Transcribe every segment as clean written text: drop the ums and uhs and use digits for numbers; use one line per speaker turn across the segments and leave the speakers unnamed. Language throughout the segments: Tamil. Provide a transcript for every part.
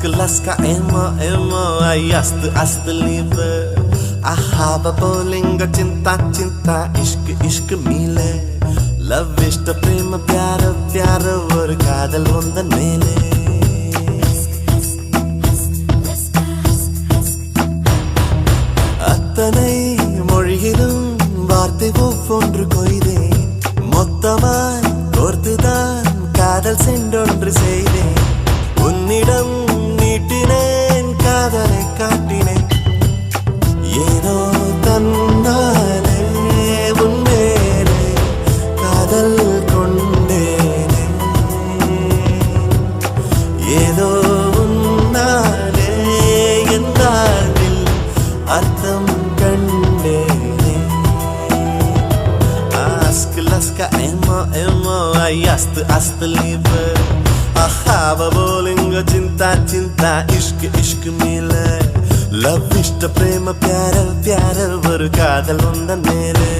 Laska emo ay ast liebe ahaba bolinga cinta ishq meele love ishta prema pyara ஒரு காதல் வந்த மேலே அத்தனை மொழியிலும் வார்த்தை ஒவ்வொன்று கொய்தேன் மொத்தமாய் கோர்த்துதான் காதல் சென்றொன்று செய்தேன் உன்னிடம் நீட்டினேன் காதலை காட்டினேன் ஏனோ தன்னாலே உன்மேலே காதல் கொண்டேனே ஏதோ உன்னாலே என் வாழ்வில் அர்த்தம் கண்டேனே Laska emo ay ast liebe ahava bolinga cinta ishq meele love ishta prema pyara ஒரு காதல் வந்த மேலே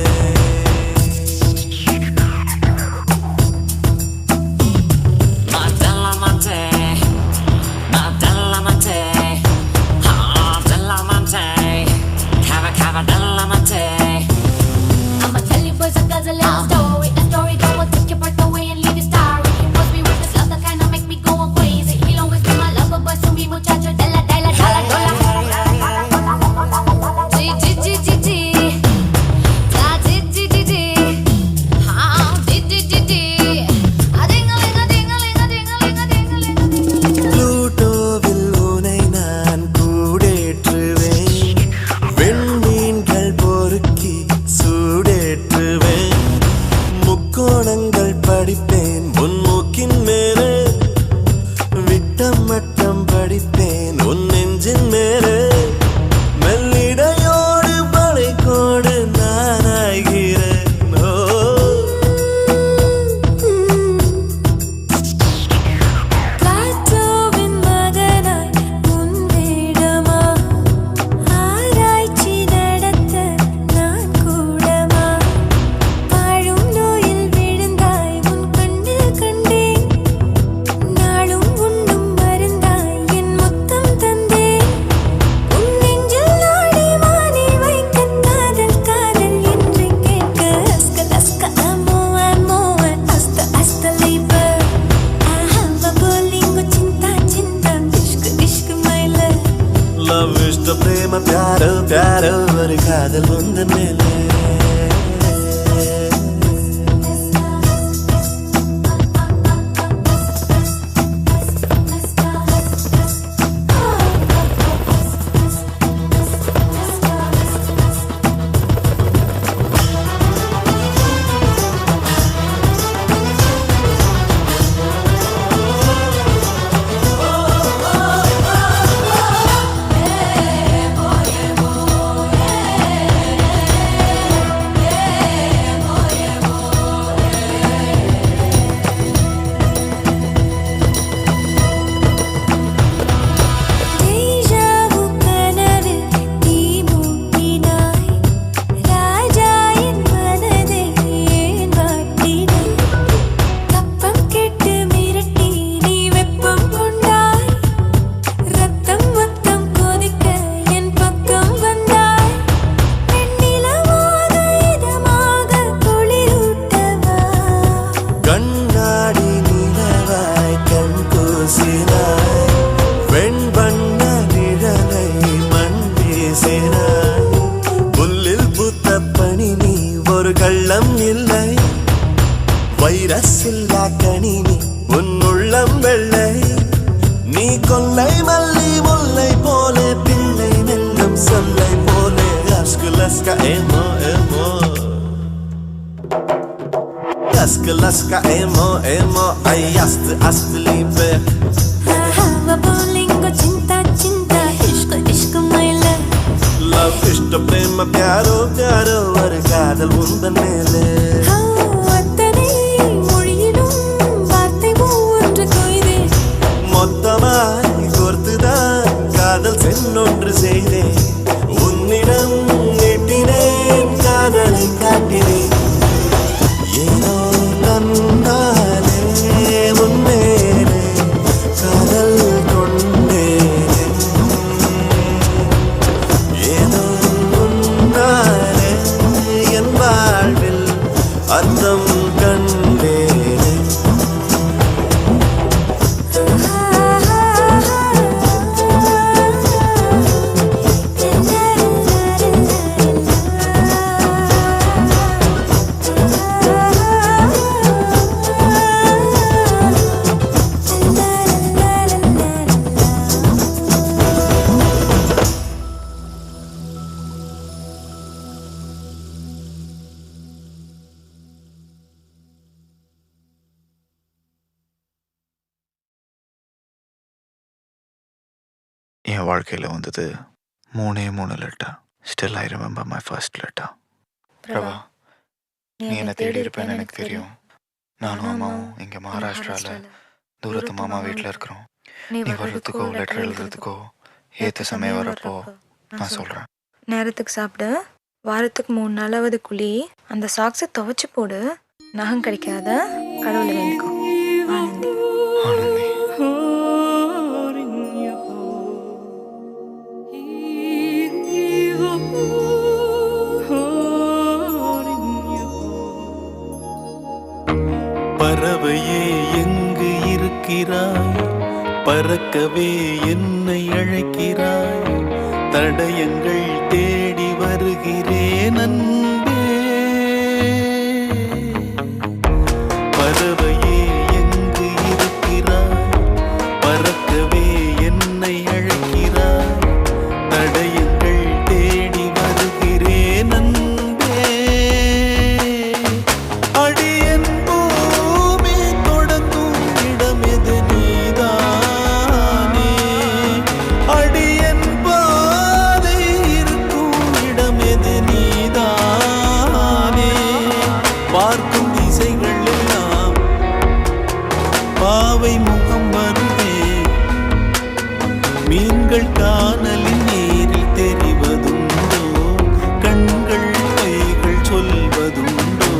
கோணங்கள் படிப்பேன் உன் மூக்கின் மேலே விட்டம் மட்டம் படிப்பேன் உன் நெஞ்சின் மேலே மெல்லிடையோடு படைக்கோடு நான் ஆகிறேன் ishta prema pyara ஒரு காதல் வந்த மேலே புல்லில் பூத்த பனி நீ ஒரு கள்ளம் இல்லை வைரஸ் இல்லா கனி நீ உன் உள்ளம் வெள்ளை நீ கொல்லை மல்லி முல்லை போலே பிள்ளை மெல்லும் சொல்லை போலே Laska emo Laska emo ay ast liebe
ahava bolinga cinta ishq meele
love ishta prema pyaro ஒரு காதல் வந்த மேலே
அத்தனை மொழியிலும் வார்த்தை ஒவ்வொன்று கொய்தேன்
மொத்தமாய் கோர்த்துதான் காதல் சென்றொன்று செய்தேன் உன்னிடம் நீட்டினேன் காதலை காட்டினேன் ஏனோ தன்னாலே உன்மேலே காதல் கொண்டேன்
என் வாழ்க்கையில் வந்தது 3 letter. Still I remember my first letter. Prabha, நீ என்னை தேடி இருப்பேன்னு எனக்கு தெரியும். நானும் அம்மாவும் இங்கே மகாராஷ்டிராவில் தூரத்து மாமா வீட்டில் இருக்கிறோம். நீ வர்றதுக்கோ லெட்டர் எழுதுறதுக்கோ ஏற்ற சமயம் வரப்போ நான் சொல்கிறேன்.
நேரத்துக்கு சாப்பிடு, வாரத்துக்கு 3 நாளாவது குழி, அந்த சாக்ஸை துவைச்சு போடு, நகம் கிடைக்காத கடவுளை வேண்டிக்கோ. ஆனந்தி.
ஆனந்தி.
பறவையே எங்கு இருக்கிறாய், பறக்கவே என்னை அழைக்கிறாய், தடயங்கள் தேடி வருகிறேன் அன்பே. பறவையே எங்கு இருக்கிறாய், பறக்கவே என்னை அழைக்கிறாய், தடயங்கள் தேடி வருகிறேன் அன்பே. அடியன் பூமி தொடங்கும் இடம் எது நீதானே, அடியன் பாதை இருக்கும் இடம் எது நீதானே. பார்க்கும் திசைகள் எல்லாம் பாவை முகம் வருதே, மீன்கள் காணலின் நீரில் தெரிவதுண்டோ, கண்கள் பொய்கள் சொல்வதுண்டோ.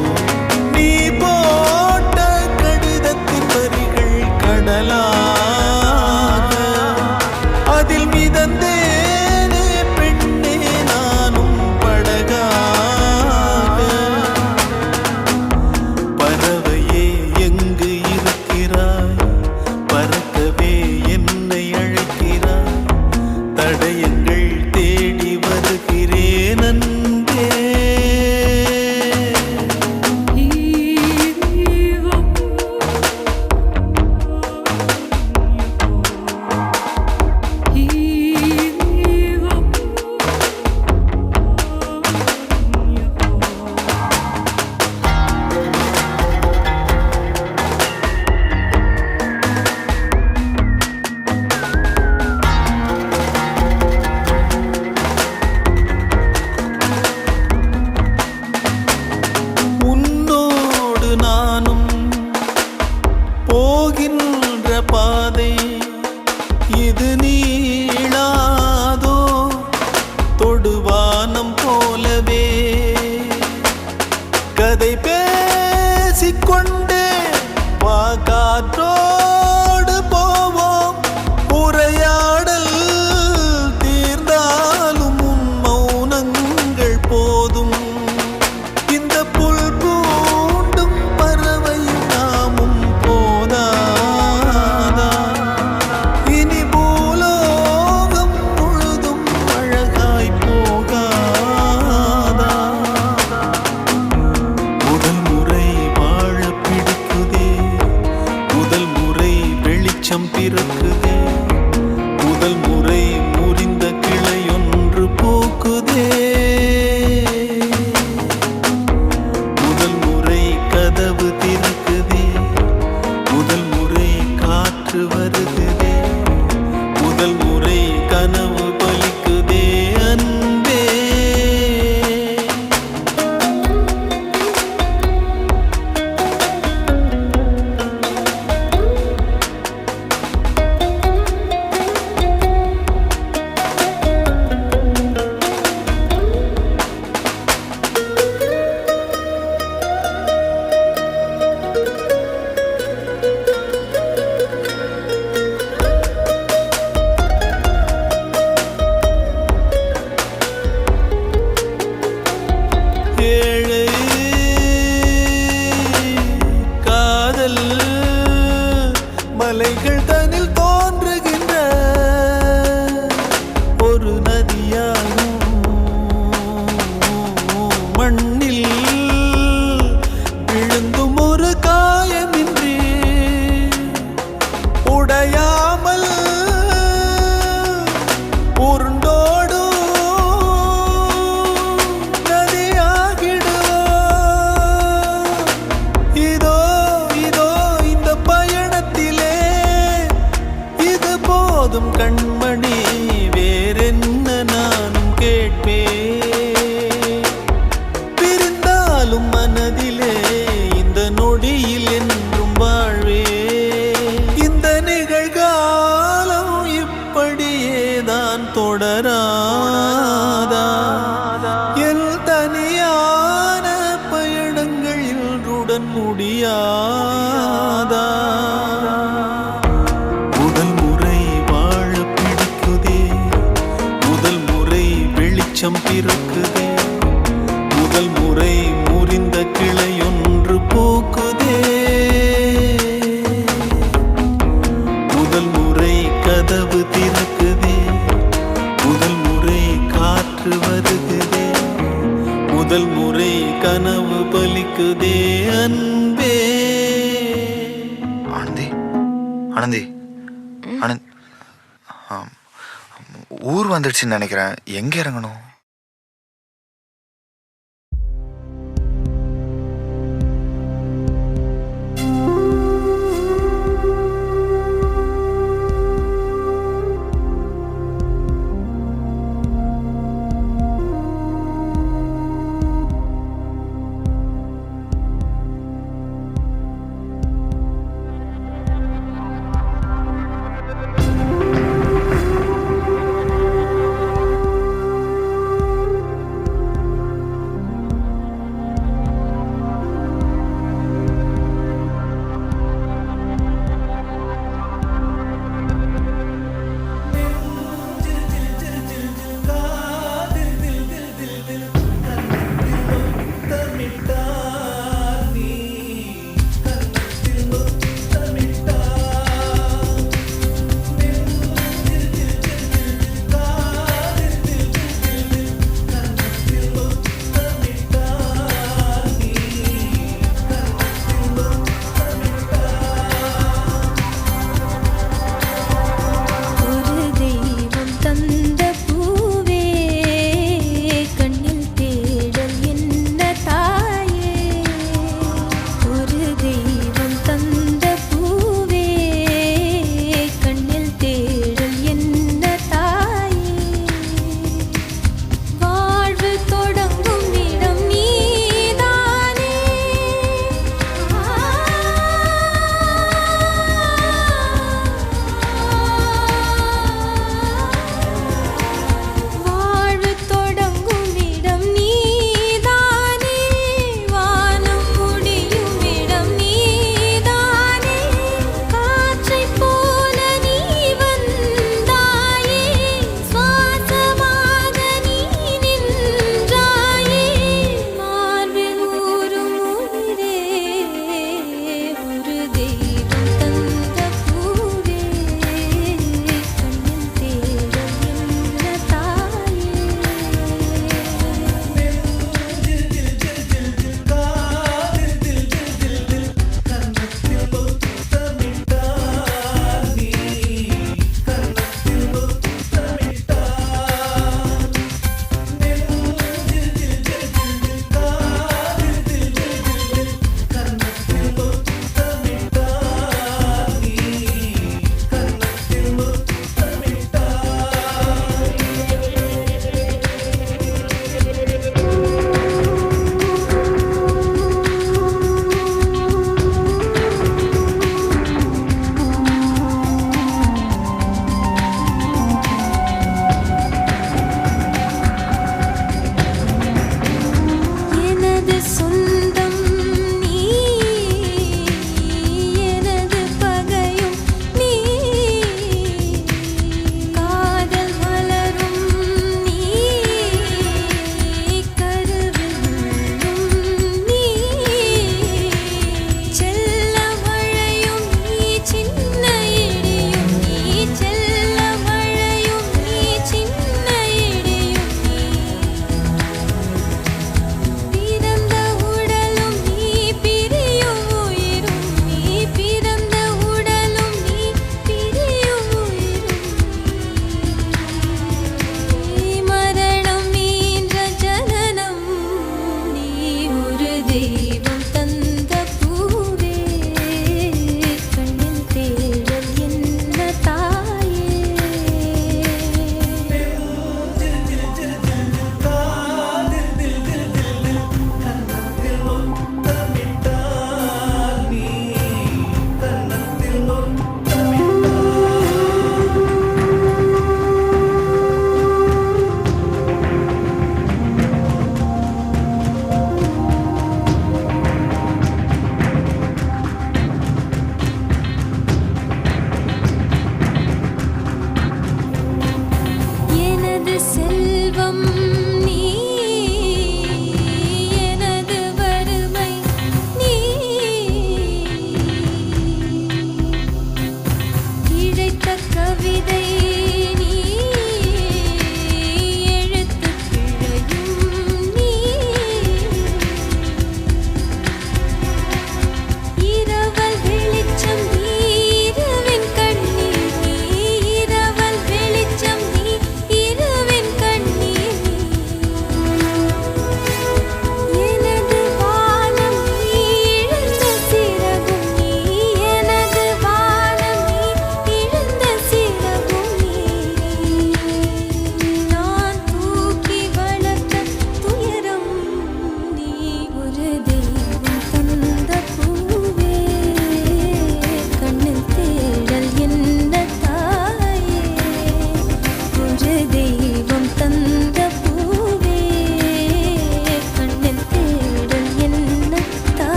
நீ போட்ட கடிதத்தின் வரிகள் கடலாக, அதில் மிதந்தேனே பெண்ணே நானும் படகாக. பறவையே எங்கு இருக்கிறாய், பறக்கவே என்னை அழைக்கிறாய், தடயங்கள் தேடி வருகிறேன் அன்பே. உன்னோடு நானும் போகின்ற பாதை இது நீளாதோ, தொடுவானம் போலவே கதை பேசிக்கொண்டே வா, காற்றோடு போவோம். உரையாடல் தீர்ந்தாலும் உன் மௌனங்கள் போதும். இந்த புல் பூண்டும் பறவையும் நாமும் போதாதா, இனி பூலோகம் முழுதும் அழகாய் போகாதா. முதல் முறை வாழ பிடிக்குதே, முதல் முறை வெளிச்சம் பிறக்குதே, முதல் முறை முறிந்த கிளையொன்று பூக்குதே, முதல் முறை கதவு திறக்குதே, முதல் முறை காற்று வருகுதே, முதல் முறை கனவு பலிக்குதே அன்பே.
புரியாதா முதல் முறை வாழ பிடிக்குதே முதல் முறை வெளிச்சம் பிறக்குதே முதல் முறை முறிந்த கிளையொன்று பூக்குதே முதல் முறை கதவு திறக்குதே முதல் முறை காற்று வருகுதே முதல் முறை கனவு பலிக்குதே அன்பே
ஆனந்தி ஆனந்தி ஆனந்த் ஊர் வந்துடுச்சுன்னு நினைக்கிறேன். எங்க இறங்கணும்?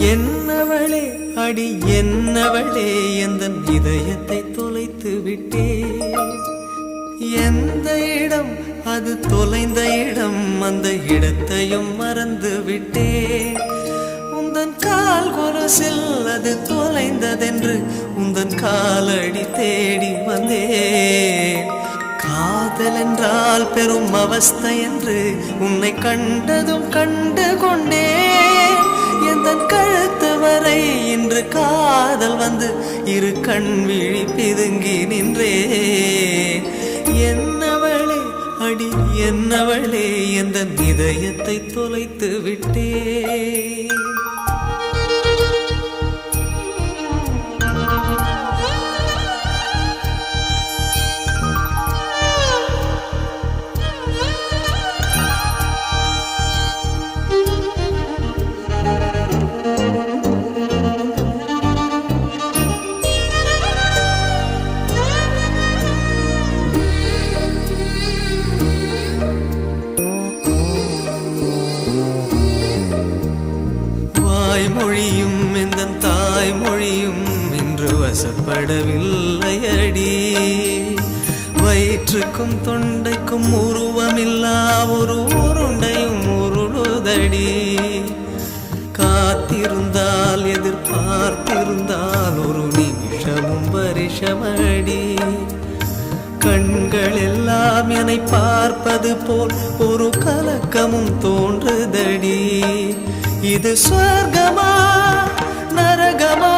என்னவளே அடி என்னவளே எந்தன் இதயத்தை தொலைத்து விட்டே எந்த இடம் அது தொலைந்த இடம் அந்த இடத்தையும் மறந்து விட்டே உந்தன் கால் கொலுசில் அது தொலைந்ததென்று உந்தன் காலடி தேடி வந்தேன் காதல் என்றால் பெரும் அவஸ்தை என்று உன்னை கண்டதும் கண்டு கொண்டேன் எந்தன் கழுத்து வரை இன்று காதல் வந்து இரு கண் விழி பிதுங்கி நின்றேன் என்னவளே அடி என்னவளே எந்தன் இதயத்தை தொலைத்து விட்டேன் மொழியும் எந்தன் தாய்மொழியும் இன்று வசப்படவில்லையடி வயிற்றுக்கும் தொண்டைக்கும் உருவமில்லா ஒரு உருண்டையும் உருளுதடி காத்திருந்தால் எதிர்பார்த்திருந்தால் ஒரு நிமிஷமும் வருஷமடி கண்கள் எல்லாம் என்னை பார்ப்பது போல் ஒரு கலக்கமும் தோன்றுதடி இது சொர்க்கமா நரகமா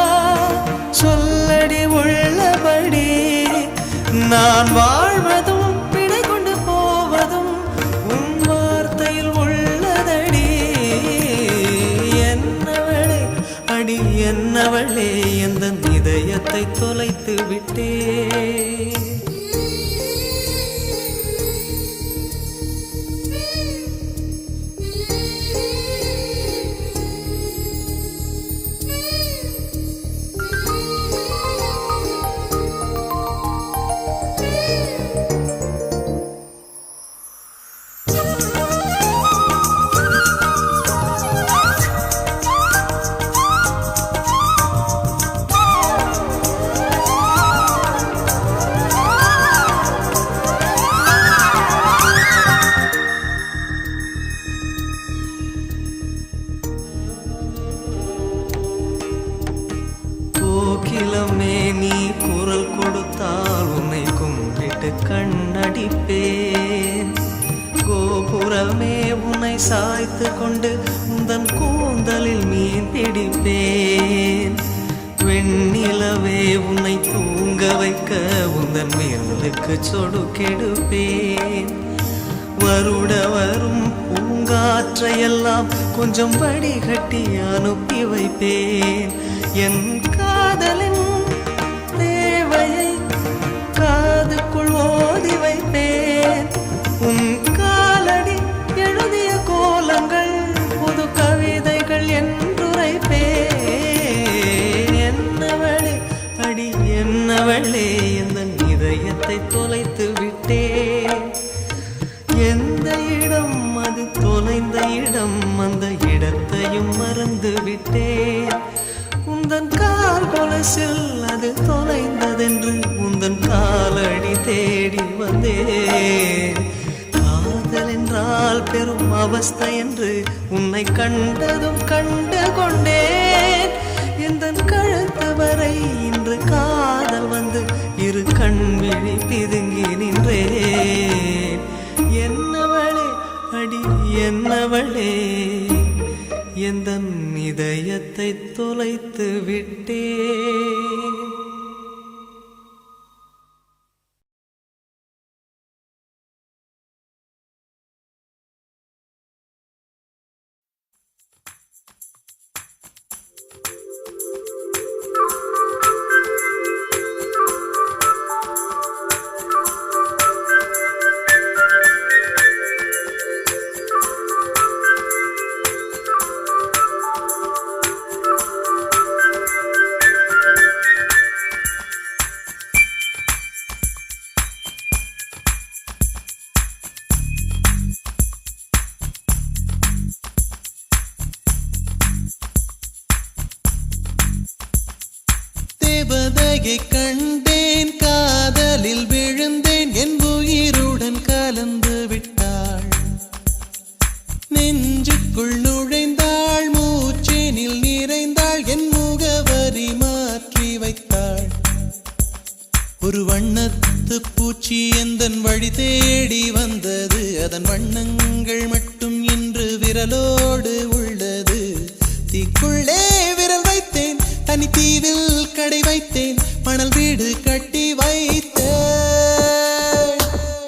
சொல்லடி உள்ளபடி நான் வாழ்வதும் பிழை கொண்டு போவதும் உன் வார்த்தையில் உள்ளதடி என்னவளே அடி என்னவளே எந்த இதயத்தை தொலைத்து விட்டே கோகிலமே நீ குரல் கொடுத்தால் உன்னை கும்பிட்டு கண்ணடிப்பேன் கோபுரமே உன்னை சாய்த்து கொண்டு உந்தன் கூந்தலில் மீன் பிடிப்பேன் வெண்ணிலவே உன்னை தூங்க வைக்க உந்தன் மேலுக்கு சொடுக்கெடுப்பேன் வருட வரும் பூங்காற்றையெல்லாம் கொஞ்சம் வடிகட்டி அனுப்பி வைப்பேன் என் காதலின் தேவையை காதுக்குள் ஓதி வைப்பேன் உன் காலடி எழுதிய கோலங்கள் புது கவிதைகள் என்றுரைப்பேன் என்னவளே அடி என்னவளே எந்த இதயத்தை தொலைத்து விட்டேன் எந்த இடம் அது தொலைந்த இடம் அந்த இடத்தையும் மறந்து விட்டேன் உந்தன் கால் கொலுசில் அது தொலைந்ததென்று உந்தன் காலடி தேடி வந்தேன் காதல் என்றால் பெரும் அவஸ்தை என்று உன்னை கண்டதும் கண்டு கொண்டேன் எந்தன் கழுத்து வரை இன்று காதல் வந்து இரு கண் விழி பிதுங்கி நின்றேன் என்னவளே அடி என்னவளே எந்தன் இதயத்தை தொலைத்து விட்டே. தேவதையை கண்டேன், காதலில் விழுந்தேன், என் உயிருடன் கலந்து விட்டாள். நெஞ்சுக்குள் நுழைந்தாள், மூச்சேனில் நிறைந்தாள், என் முகவரி மாற்றி வைத்தாள். ஒரு வண்ணத்து பூச்சி எந்தன் வழி தேடி வந்தது, அதன் வண்ணங்கள் மட்டும் இன்று விரலோடு உள்ளது. தீக்குள்ளே விரல் வைத்தேன், தனி தீவில் கடை வைத்தேன், மணல் வீடு கட்டி வைத்தேன்.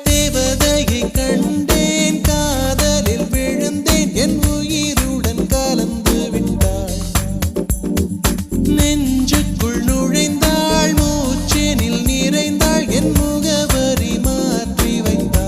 தேவதையை கண்டேன், காதலில் விழுந்தேன், என் உயிருடன் கலந்து விட்டாள். நெஞ்சுக்குள் நுழைந்தாள், மூச்சேனில் நிறைந்தாள், என் முகவரி மாற்றி வைத்தாள்.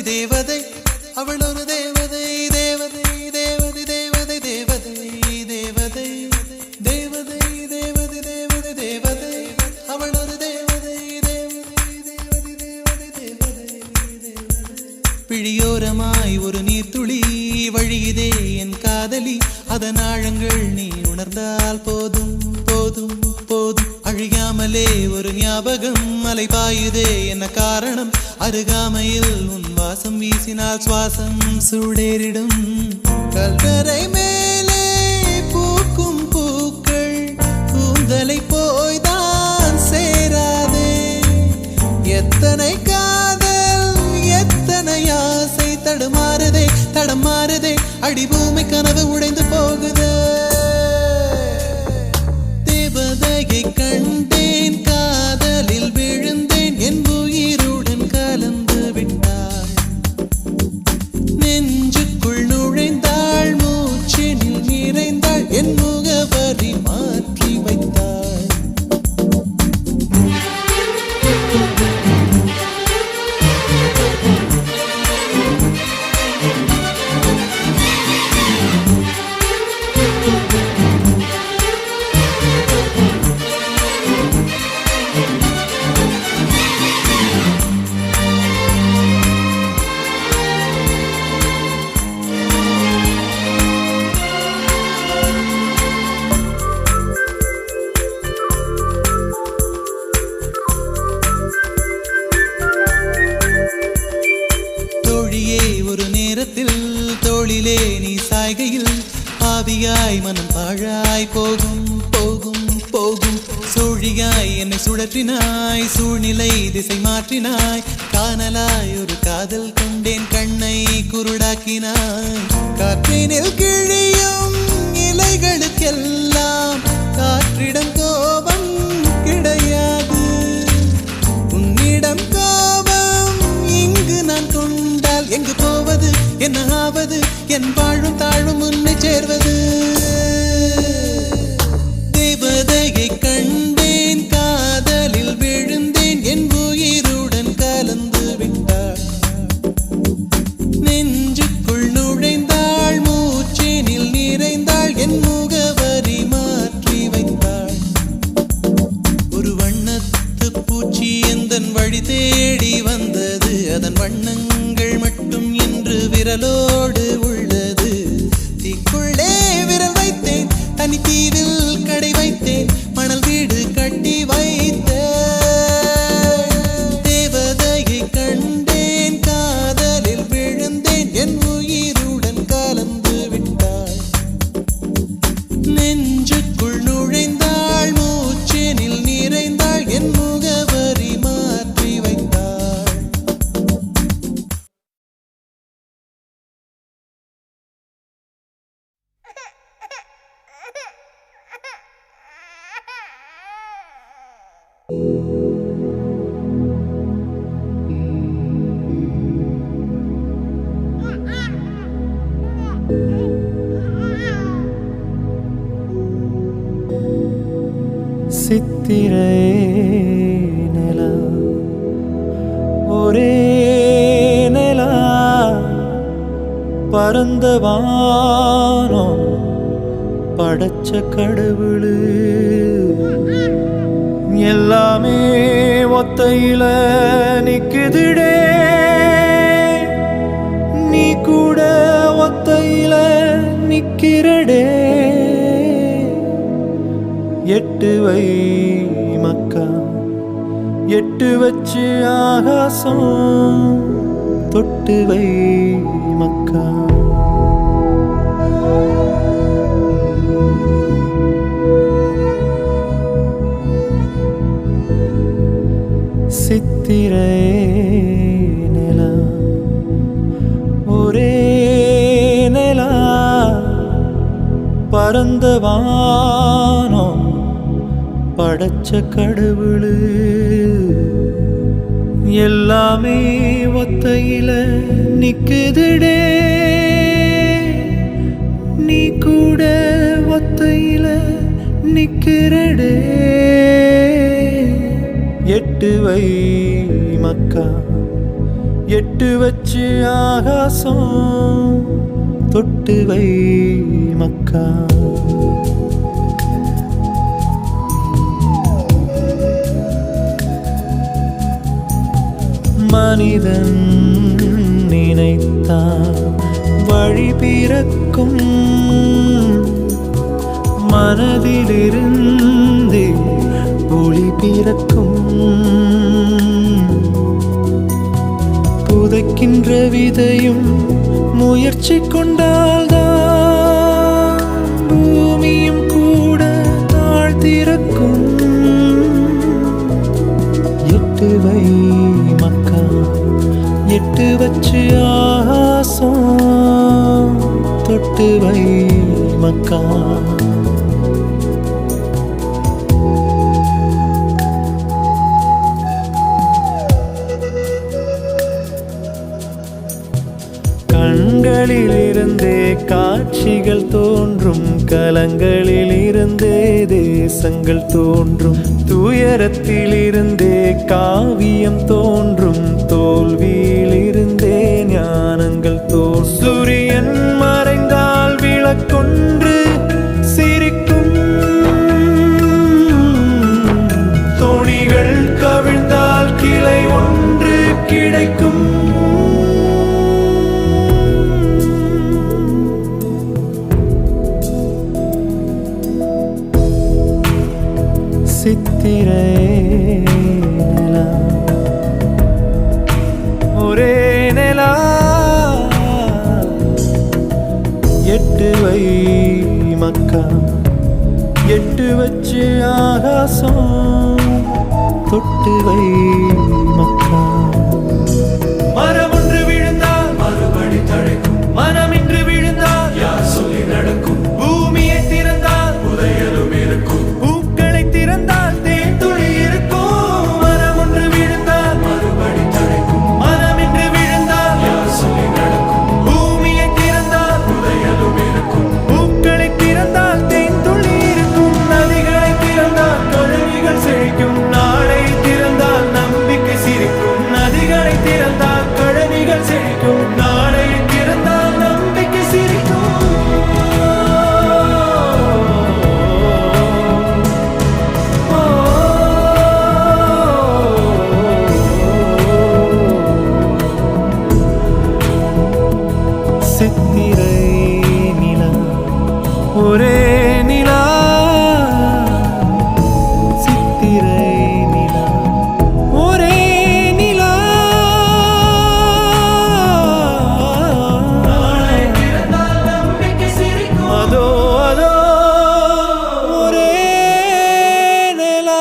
தேவதை அவள் ஒரு தேவதை, தேவதை தேவதை தேவதை தேவதை தேவதை தேவதை தேவதை தேவதை தேவதை அவள் ஒரு தேவதை, தேவதை தேவதை தேவதை தேவதை. பிழியோரமாய் ஒரு நீர்த்துளி வழியுதே என் காதலி, அதன் ஆழங்கள் நீ உணர்ந்தால் போதும் போதும் போதும். அழியாமலே ஒரு ஞாபகம் அலை பாயுதே, என்ன காரணம்? அருகாமையில் உன் வாசம் வீசினால் சுவாசம் சூடேறிடும். கல்வரை மேலே பூக்கும் பூக்கள் கூந்தலை போய்தான் சேராதே. எத்தனை காதல் எத்தனை ஆசை தடுமாறுதே தடமாறுதே, அடிபூமி கனவு உடைந்து போகுதே. தேவதையை கண்டேன், காதலில் விழுந்தேன், என் உயிருடன் கலந்து விட்டாள். நெஞ்சுக்குள் நுழைந்தாள், மூச்செனில் நிறைந்தாள், என் முகவரி மாற்றி வைத்தாள். ஒரு நேரத்தில் தோளிலே நீ சாய்கையில் ஆவியாய் மனம் பாழாய் போகும் போகும் போகும். சூழியாய் என்னை சுழற்றினாய், சூழ்நிலை திசை மாற்றினாய், காணலாய் ஒரு காதல் கொண்டேன், கண்ணை குருடாக்கினாய். காற்றினில் கிழியும் இலைகளுக்கெல்லாம் காற்றிடம் கோபம் கிடையாது. உன்னிடம் கோபம் இங்கு நான் கொண்டால் எங்கு போவது, என்ன ஆவது, என் வாழும் தாழும் உன்னை சேர்வது. தேவதையை கண்டேன், காதலில் விழுந்தேன், என் உயிருடன் கலந்து விட்டாள். நெஞ்சுக்குள் நுழைந்தாள், மூச்சேனில் நிறைந்தாள், என் முகவரி மாற்றி வைத்தாள். ஒரு வண்ணத்து பூச்சி எந்தன் வழி தேடி வந்தது, அதன் வண்ணங்கள் மட்டும் இன்று விரலோடு உள்ளது. சித்திரை நிலா ஒரே நிலா பரந்த வானம் படைச்ச கடவுளு எல்லாமே ஒத்தையில நிக்குதுடே நீ கூட ஒத்தையில நிக்கிறடே எட்டு வை மக்கா எட்டு வச்சு ஆகாசம் தொட்டு வை மக்கா சித்திரை நிலா ஒரே நிலா பரந்த வானம் படைச்ச கடவுளு எல்லாமே ஒத்தையில நிக்குதுடே நீ கூட ஒத்தையில நிக்கிறடே எட்டு வை மக்கா எட்டு வச்சு ஆகாசம் தொட்டு வை மக்கா மனிதன் நினைத்தான் வழி பிறக்கும் மனதிலிருந்து ஒளி பிறக்கும் புதைக்கின்ற விதையும் முயற்சி கொண்டால்தான் பூமியும் கூட தாழ்த்திறக்கும் எட்டு வை மக்கா எட்டு வச்சு ஆகாசம் தொட்டு வை மக்கா கண்களிலிருந்தே காட்சிகள் தோன்றும் கலங்களிலிருந்தே தேசங்கள் தோன்றும் துயரத்திலிருந்தே காவியம் தோன்றும் தோல்வியிலிருந்தே ஞானங்கள் தோன்றும் சூரியன் மறைந்தால் விளக்கொன்று சிரிக்கும் தோணிகள் கவிழ்ந்தால் கிளை ஒன்று கிடைக்கும் சித்திரை நிலா ஒரே நிலா எட்டு வை மக்கா எட்டு வச்சு ஆகாசம் தொட்டு வை மக்கா மரம் ஒன்று விழுந்தால் மறுபடி தழைக்கும் மனமின்று விழுந்தால் யார் சொல்லி நடக்கும் பூமியை திறந்தால் புதையலும் இருக்கும் பூக்களை திறந்தால் தேன்துளி இருக்கும் மரம் ஒன்று விழுந்தால் மறுபடி தழைக்கும் மனமின்று விழுந்தால் யார் சொல்லி நடக்கும் பூமியை திறந்தால் புதையலும் இருக்கும் பூக்களை திறந்தால் தேன்துளி இருக்கும் நதிகளை திறந்தால் கழுவிகள் செழிக்கும் நாளை திறந்தால் நம்பிக்கை சிரிக்கும் நதிகளை திறந்தால் கழனிகள் செழிக்கும் நாளை திறந்தால் நம்பிக்கை சிரிக்கும் சித்திரை நிலா ஒரே நிலா சித்திரை நிலா ஒரே நிலா அதோ அதோ ஒரே நிலா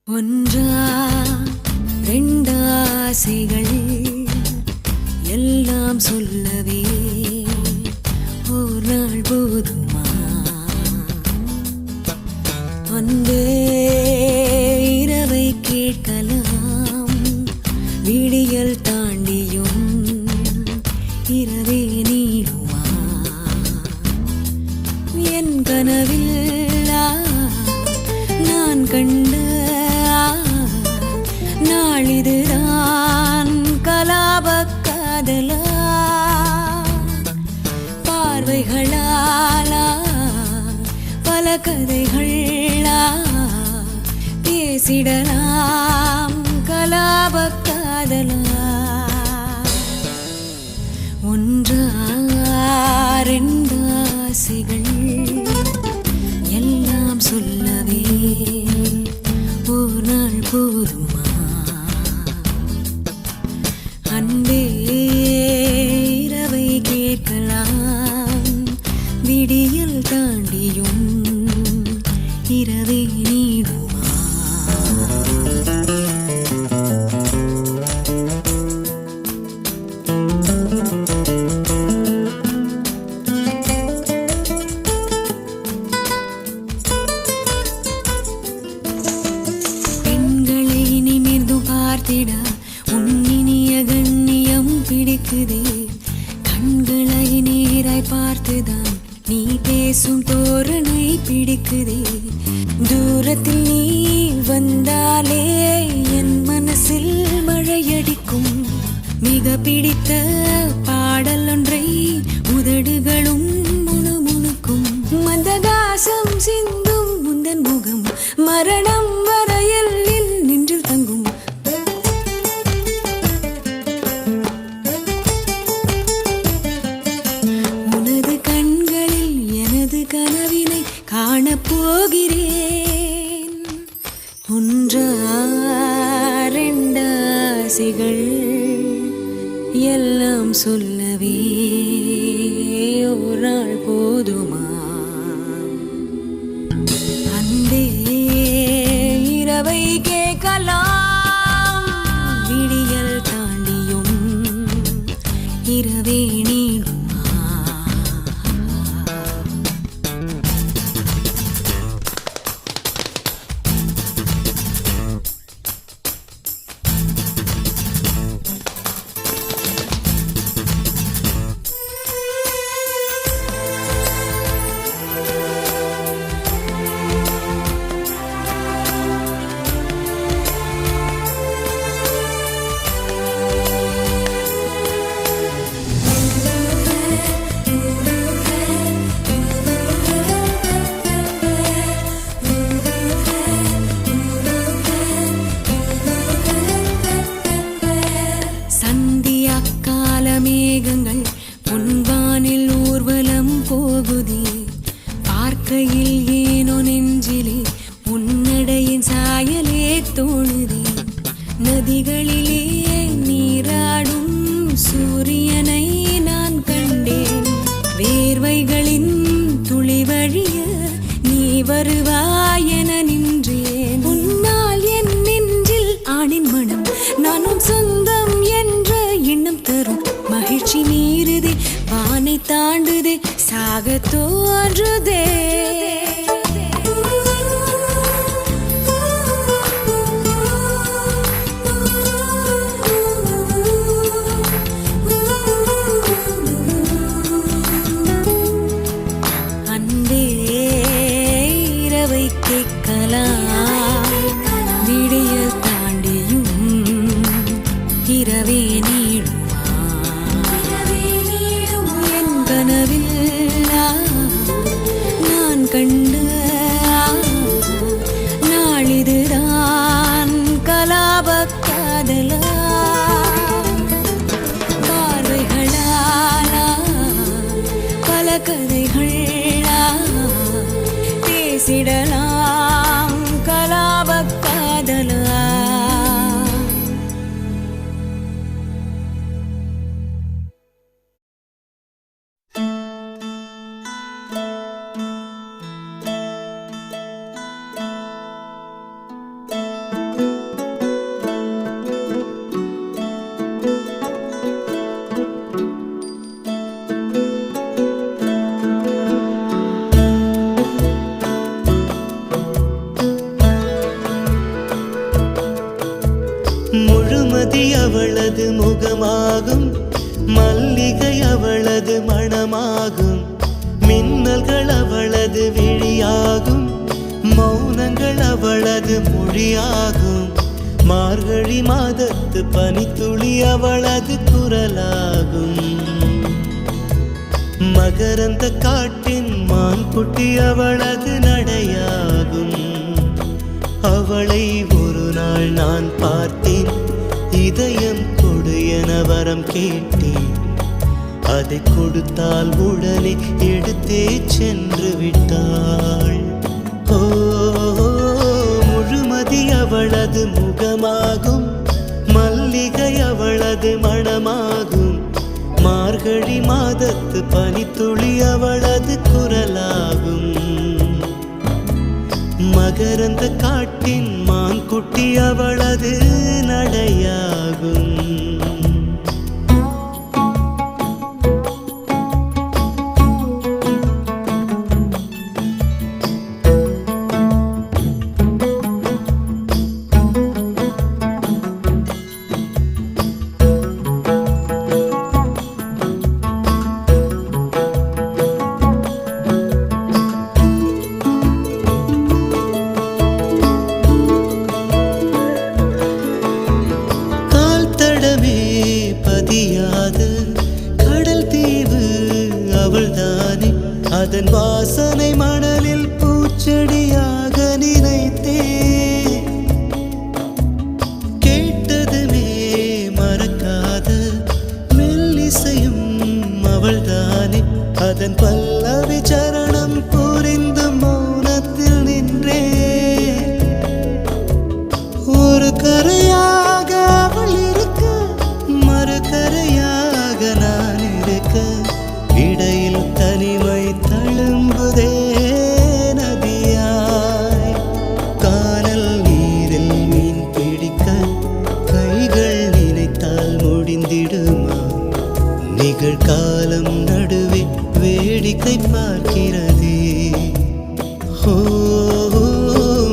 ஒன்றா ரெண்டு ஆசைகள் எல்லாம் சொல்லவே ஒரு நாள் போதுமா அன்பே இரவை கேட்கலாம் கதைகள் பேசிடலாம் கலாபக் காதலா ஒன்றா ரெண்டாசைகள் எல்லாம் சொல்லவே ஒரு நாள் போதுமா அன்பே இரவை கேட்கலாம் விடியல் தாண்டியும் இரவே நீடுமா பெண்களை நிமிர்ந்து பார்த்திட உன்னினிய கண்ணியம் பிடிக்குதே கண்களை நேராய் பார்த்துதான் நீ பேசும் தோரணை பிடிக்குதே தூரத்தில் நீ வந்தாலே என் மனசில் மழையடிக்கும் மிக பிடித்த பாடல் ஒன்றை உதடுகளும் முணுமுணுக்கும் மந்தகாசம் சிந்தும் முந்தன் முகம் மரணம் வரையில் நின்று தங்கும் உனது கண்களில் எனது கனவினை காணப்போகிறேன் ஒன்றா ரெண்டாசைகள் எல்லாம் சொல்லவே ஒரு நாள் போதுமா அன்பே இரவை கேட்கலாம் விடியல் தாண்டியும் இரவே நீடுமா மேகங்கள் பொன்வானில் ஊர்வலம் போகுதே பார்க்கையில் ஏனோ நெஞ்சிலே உன்னடையின் சாயலே தோணுதே நதிகளிலே நீராடும் சூரியனை நான் கண்டேன் வேர்வைகளின் துளி வழிய நீ வருவாய் என நின்றேன் உன்னால் என் நெஞ்சில் ஆணின் மனம் நானும் சொந்தம் என்ற எண்ணம் தரும் மகிழ்ச்சி மீறுதே வானை தாண்டுதே சாக தோன்றுதே அன்பே இரவை கேட்கலாம் விடியல் தாண்டியும் இரவே நீடும் என் கனவில் நான் கண்ட நாளிதுதான் கலாபக் காதலா பார்வைகளாலா பல கதைகளா பேசிடலாம் கலாபக் காதலா
முழுமதி அவளது முகமாகும் மல்லிகை அவளது மணமாகும் மின்னல்கள் அவளது விழியாகும் மௌனங்கள் அவளது மொழியாகும் மார்கழி மாதத்து பனித்துளி அவளது குரலாகும் மகரந்த காட்டின் மான் குட்டி அவளது நடையாகும். அவளை ஒரு நாள் நான் பார்த்தேன், இதயம் கொடு என வரம் கேட்டேன். அதை கொடுத்தால் உடனே எடுத்தே சென்று விட்டாள். ஓ, முழுமதி அவளது முகமாகும், மல்லிகை அவளது மணமாகும். மார்கழி மாதத்து பனித்துளி அவளது குரலாகும். மகரந்த காட்டின் மான் குட்டி அவளது நடையாகும். கடல் தீவு அவள்தானே, அதன் வாசனை மணலில் பூச்செடியாக நினைத்தே. கேட்டதுமே மறக்காத மெல்லிசையும் அவள்தானே, அதன் பல்லவி சரணம் புரிந்து மௌனத்தில் நின்றே. ஒரு கரையாக அவள் இருக்க, மறுகரையாக நான் இருக்க, இடையில் தனிமை தழும்புதே நதியாய். கானல் நீரில் மீன் பிடிக்க கைகள் நினைத்தால் முடிந்திடுமா? நிகழ்காலம் நடுவே வேடிக்கை பார்க்கிறதே. ஓ,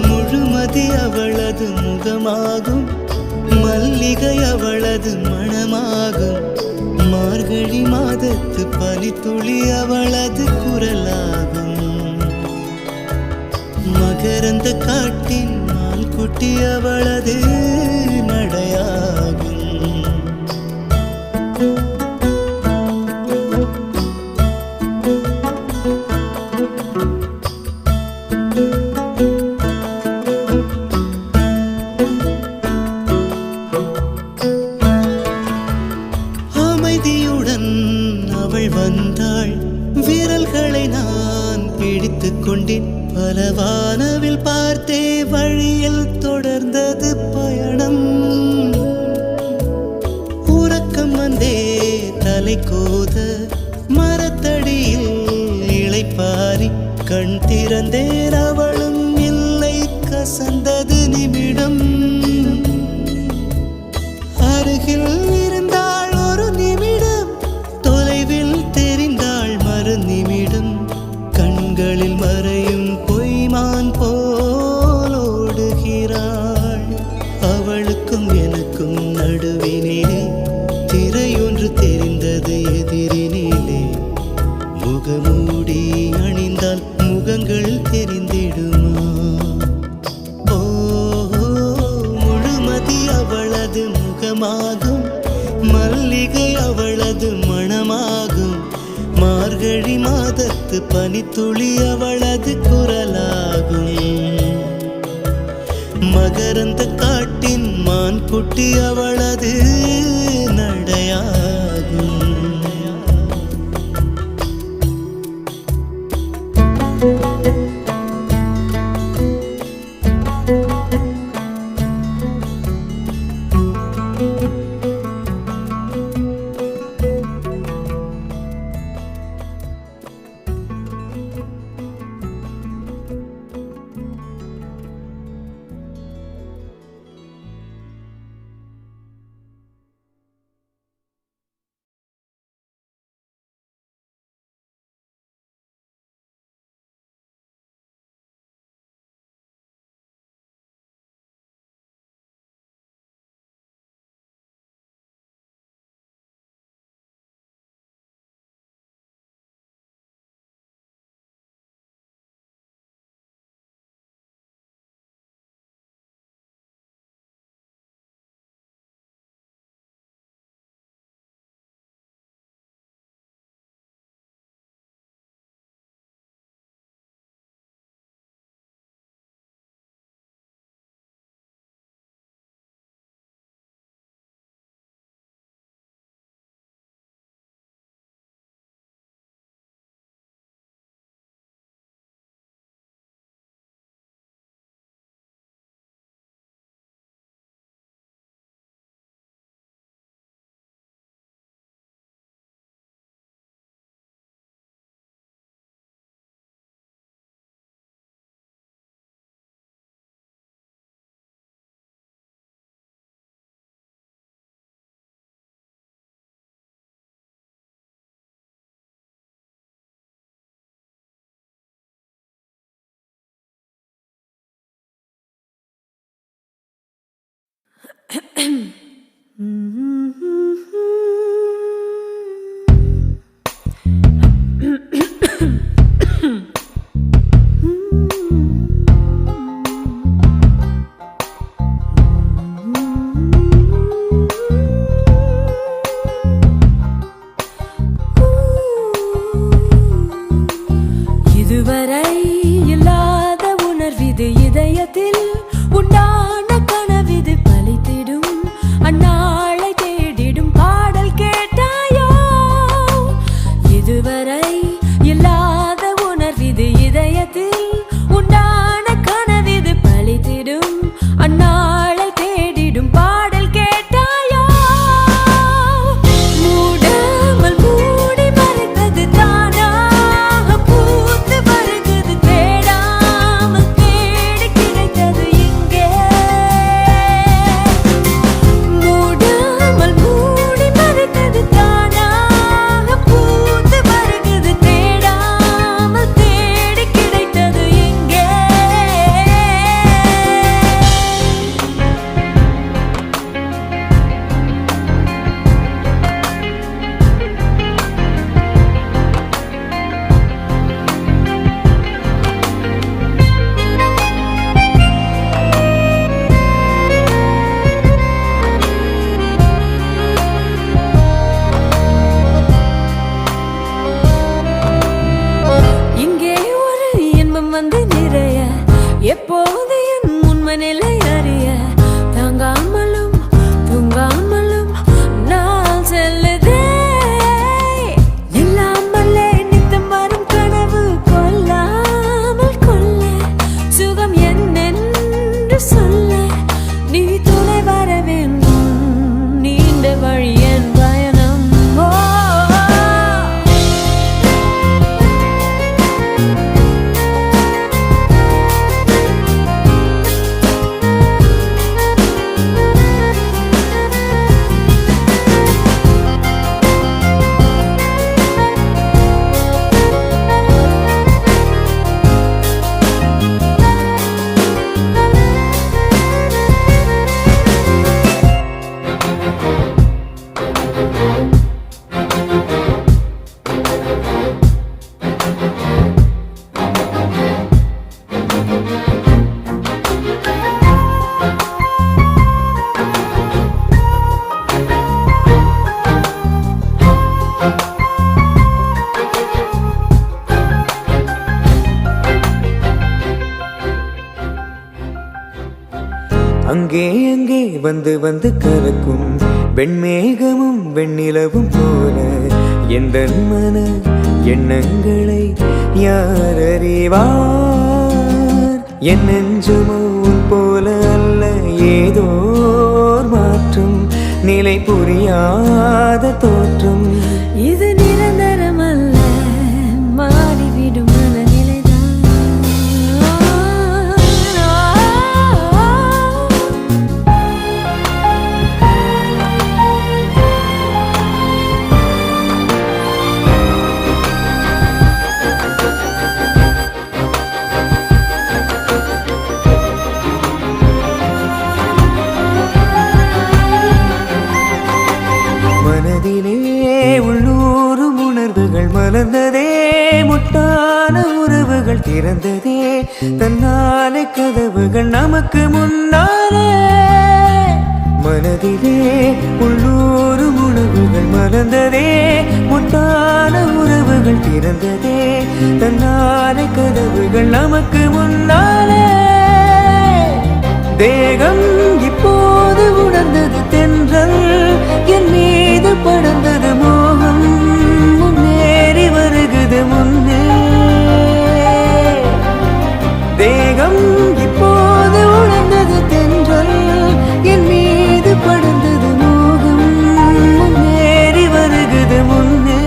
முழுமதி அவளது முகமாகும், மல்லிகை அவளது மணமாகும். மார்கழி மாதத்து பனித்துளி அவளது குரலாகும். மகரந்த காட்டின் மான் குட்டி அவளது நடையாகும். அமைதியுடன் அவள் வந்தாள், விரல்களை நான் பிடித்துக் கொண்டேன். பல வானவில் பார்த்தே வழியில் தொடர்ந்தது பயணம். உறக்கம் வந்தே தலை கோத மரத்தடியில் இளைப்பாரி கண் திறந்தேன், அவளும் இல்லை. கசந்தது நிமிடம். அருகில் இருந்தாள் ஒரு நிமிடம், தொலைவில் தெரிந்தாள் மறு நிமிடம். கண்களில் மறையும் பொய்மான் போல் ஓடுகிறாள். அவளுக்கும் எனக்கும் நடுவினிலே திரையொன்று தெரிந்தது எதிரினிலே. முகமூடி அணிந்தால் முகங்கள் தெரிந்திடுமா? ஓ, முழுமதி அவளது முகமாகும், மல்லிகை அவளது மணமாகும். மார்கழி மாதத்து பனித்துளி அவளது குரலாகும். மகரந்த காட்டின் மான் குட்டி அவளது நடையாகும்.
இதுவரை இல்லாத உணர்விது இதயத்தில் உண்டான கனவிது பலித்திடும் அந்நாளை தேடிடும் பாடல் கேட்டாயோ இதுவரை இல்லாத உணர்விது இதயத்தில் உண்டான கனவிது பலித்திடும் அந்நாளை தேடிடும் பாடல் கேட்டாயோ மூடாமல் மூடி மறைத்தது தானாக பூத்து வருகிறது தேடாமல் தேடி கிடைத்தது இங்கே மூடாமல் மூடி மறைத்தது தானாக பூத்து வருகிறது தேடாமல் தேடி கிடைத்தது இங்கே இங்கே ஒரு இன்பம் வந்து நிறைய எப்போது என் உண்மை நிலை அறிய தாங்காமலும் தூங்காமலும் நான் செல்லுதே இல்லாமலே நித்தம் வரும் கனவு கொல்லாமல் கொள்ள சுகம் என்னென்று சொல்ல நீ துணை வர வேண்டும் நீண்ட வழி என் பயணம் ஓ
அங்கே அங்கே வந்து வந்து கலக்கும் வெண்மேகமும் வெண்ணிலவும் போல எந்த மன எண்ணங்களை யார் அறிவார் என் நெஞ்சுமோ உன் போல அல்ல ஏதோர் மாற்றம் நிலை புரியாத தோற்றம்
இது நிரந்தரம் அல்ல மாறிவிடும் மனநிலைதான்
மனதிலே உள்ளூரும் உணர்வுகள் மலர்ந்ததே முட்டான உறவுகள் திறந்ததே தன்னாலே கதவுகள் நமக்கு முன்னாலே மனதிலே உள்ளூரும் உணர்வுகள் மலர்ந்ததே முட்டான உறவுகள் திறந்ததே தன்னாலே கதவுகள் நமக்கு முன்னாலே தேகம் இப்போது உணர்ந்தது தென்றல் என் மீது படர்ந்தது மோகம் முன்னேறி வருகுது முன்னே தேகம் இப்போது உணர்ந்தது தென்றல் என் மீது படர்ந்தது மோகம் முன்னேறி வருகுது முன்னே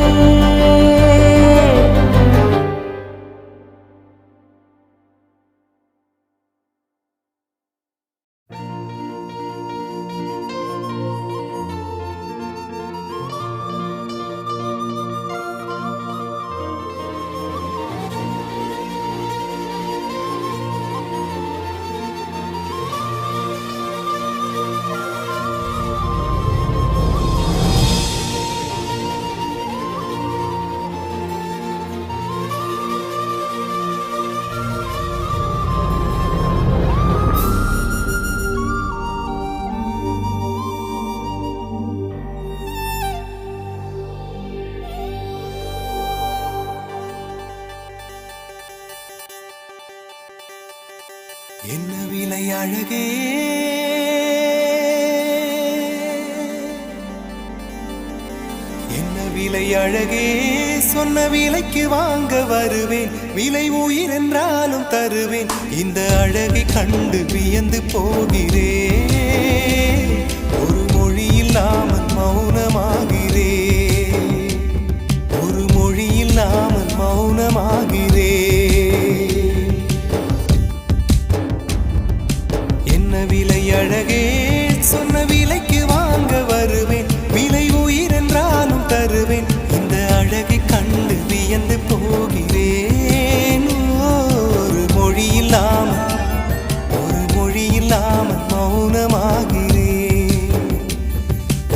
என்ன விலை அழகே என்ன விலை அழகே சொன்ன விலைக்கு வாங்க வருவேன் விலை உயிர் என்றாலும் தருவேன் இந்த அழகை கண்டு வியந்து போகிறேன் ஒரு மொழி இல்லாமல் மௌனமாகிறேன் ஒரு மொழி இல்லாமல் மௌனமாகிறேன் என்ன விலை அழகே சொன்ன விலைக்கு வாங்க வருவேன் விலை உயிர் என்றாலும் தருவேன் இந்த அழகை கண்டு வியந்து போகிறேன் ஒரு மொழி இல்லாமல் மௌனமாகிறேன்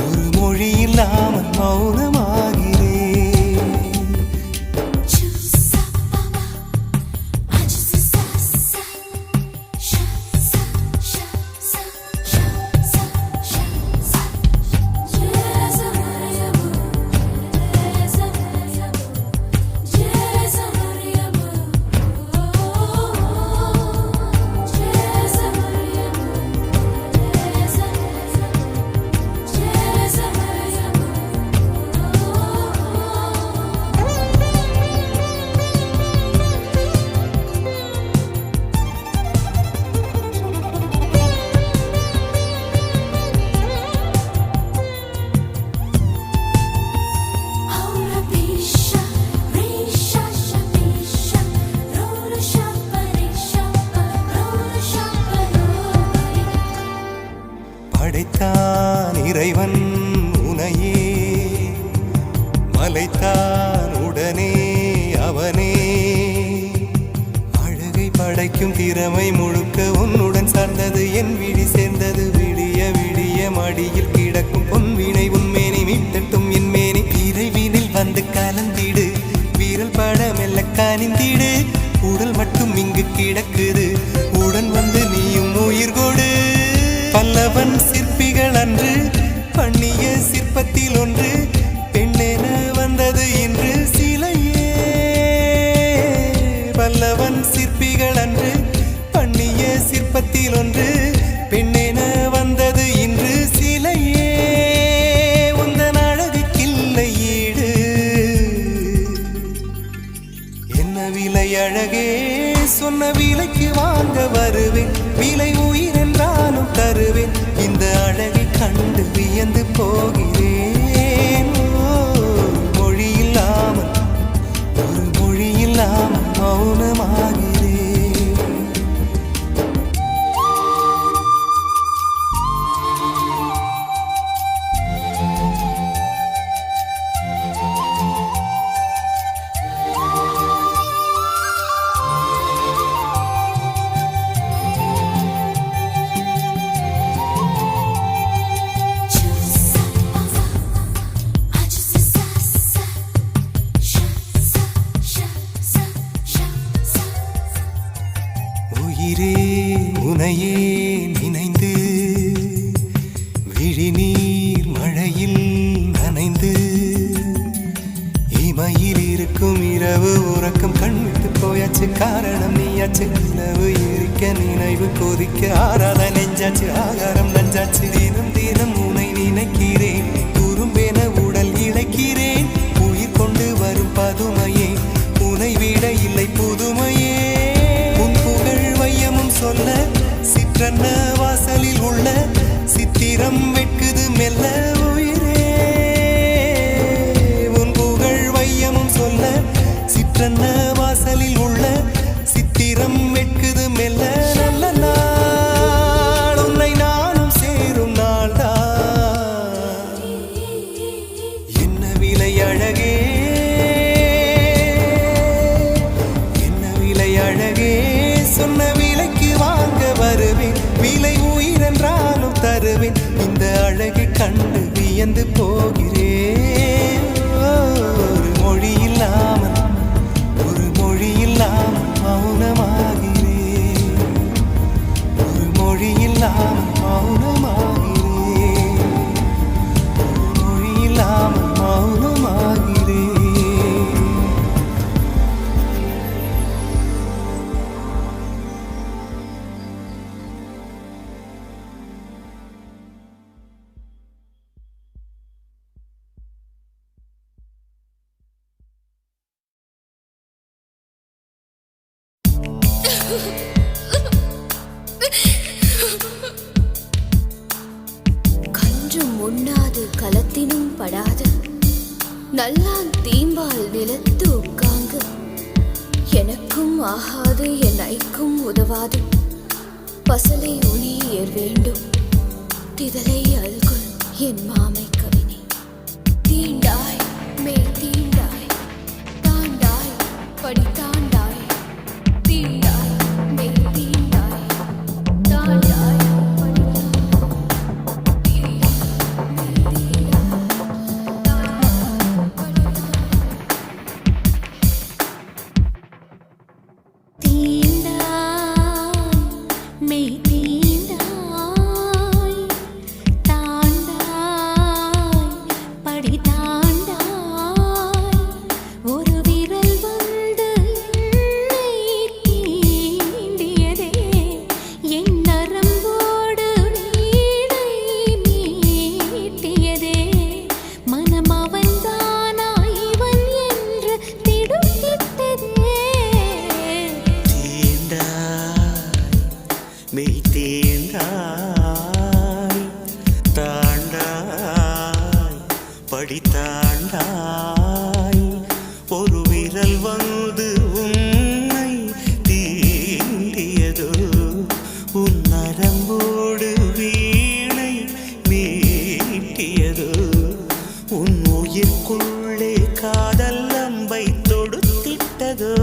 ஒரு மொழி இல்லாமல் மௌனமாகிறேன் படைத்தான் இறைவன் உனையே மலைத்தான் உடனே அவனே அழகை படைக்கும் திறமை முழுக்க உன்னுடன் சார்ந்தது என் விழி சேர்ந்தது விடிய விடிய மடியில் கிடக்கும் பொன்வினை உன்மேனி மீட்டட்டும் என் மேனி இறைவினில் வந்து கலந்திடு வீரல் பட மெல்ல கனிந்திடு உடல் மட்டும் இங்கு கிடக்குது உடன் வந்து நீயும் உயிர் கொடு பல்லவன் சிற்பிகள் அன்று பண்ணிய சிற்பத்தில் ஒன்று பெண்ணென வந்தது இன்று சிலையே பல்லவன் சிற்பிகள் அன்று பண்ணிய சிற்பத்தில் ஒன்று பெண்ணென வந்தது இன்று சிலையே உந்தன் அழகுக்கில்லை ஈடு என்ன விலை அழகே சொன்ன விலைக்கு வாங்க வருவேன் விலை உயிர் என்றாலும் தருவேன் இந்த அழகை கண்டு வியந்து போகிறேன் மொழி இல்லாமல் மௌனமாகிறேன் உயிரே உனையே நினைந்து விழிநீர் மழையில் நனைந்து இமையில் இருக்கும் இரவு உறக்கம் கண்விட்டு போயாச்சு காரணம் நீயாச்சு நிலவு எரிக்க நினைவு கொதிக்க ஆறாத நெஞ்சாச்சு ஆகாரம் நஞ்சாச்சு தினம் தினம் உனை நினைக்கிறேன் குறும்பென உடல் இழைக்கிறேன் உயிர் கொண்டு வரும் பதுமையே உனை விட இல்லை புதுமையே சொல்ல சிற்றன்ன வாசலில் உள்ள சித்திரம் வெட்குது மெல்ல உயிரே உன் புகழ் வையமும் சொல்ல சிற்றன்ன வாசலில் உள்ள சித்திரம் வெட்குது மெல்ல நல்ல நாள் உன்னை நானும் சேரும் நாள்தான் என்ன விலை அழகே என்ன விலை அழகே சொன்ன விலைக்கு வாங்க வருவேன் விலை உயிர் என்றாலும் தருவேன் இந்த அழகை கண்டு வியந்து போகிறேன் ஒரு மொழி இல்லாமல் மௌனமாகிறேன் ஒரு மொழி இல்லாமல் மௌனமாகிறேன் ஒரு மொழி இல்லாமல் மௌனமாகிறேன்
கன்றும் உண்ணாது களத்தினும் படாது நல்லான் தீம்பால் நிலத்து உட்காங்கு எனக்கும் ஆகாது என் ஐக்கும் உதவாது பசலை உணியேர் வேண்டும் திதலை அல்குல் என் மாமை கவினே தீண்டாய் மேல் தீண்டாய் தாண்டாய் படி தாண்டாய் தீண்டாய் மேல் தீண்டாய் தாண்டாய் படி
தாண்டாய் ஒரு விரல் வந்து உன்னை தீண்டியதோ உன் நரம்போடு வீணை மீட்டியதோ உன் உயிர்க்குள்ளே காதல் அம்பை தொடுத்திட்டதோ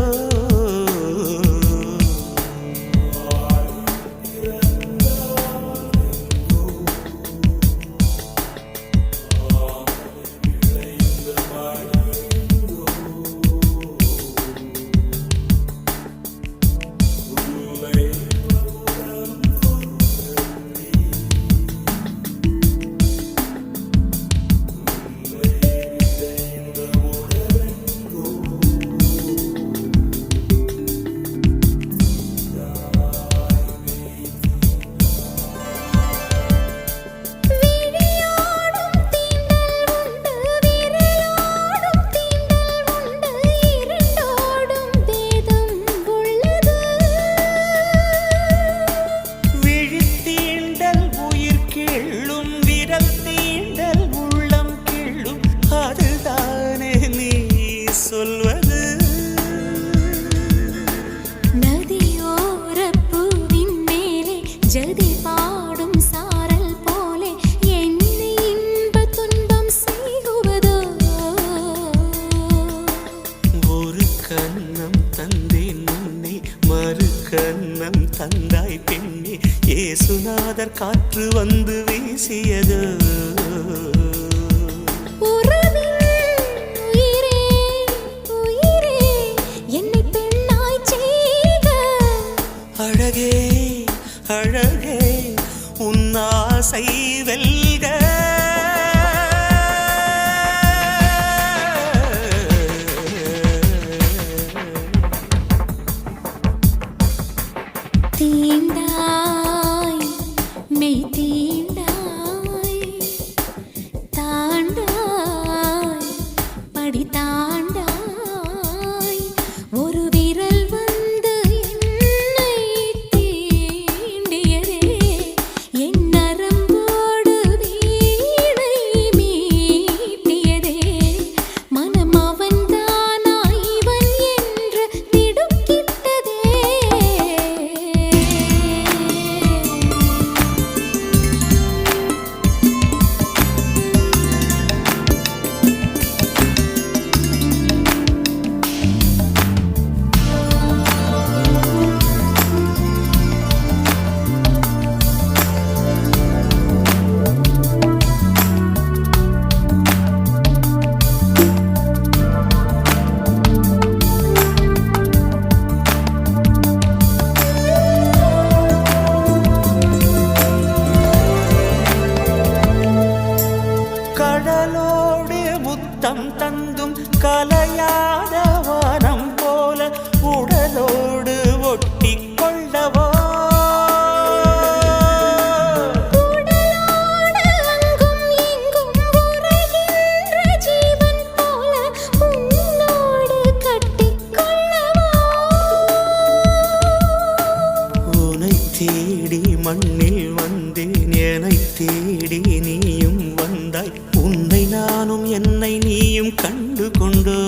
கன்னம் தந்தாய் பெண்ணே ஏசுநாதர் காற்று வந்து வீசியது அழகே அழகே உன்னாசை வெல்க
தீண்டாய் மெய் தீண்டாய் தாண்டாய் படி தாண்டாய் ஒரு விரல் வந்து என்னை தீண்டியதே என் நரம்போடு வீணை மீட்டியதே மனம் அவன்தானா இவன் என்று திடுக்கிட்டதே
மண்ணில் வந்தேன் என்னை தேடி நீயும் வந்தாய் உன்னை நானும் என்னை நீயும் கண்டு கொண்டோ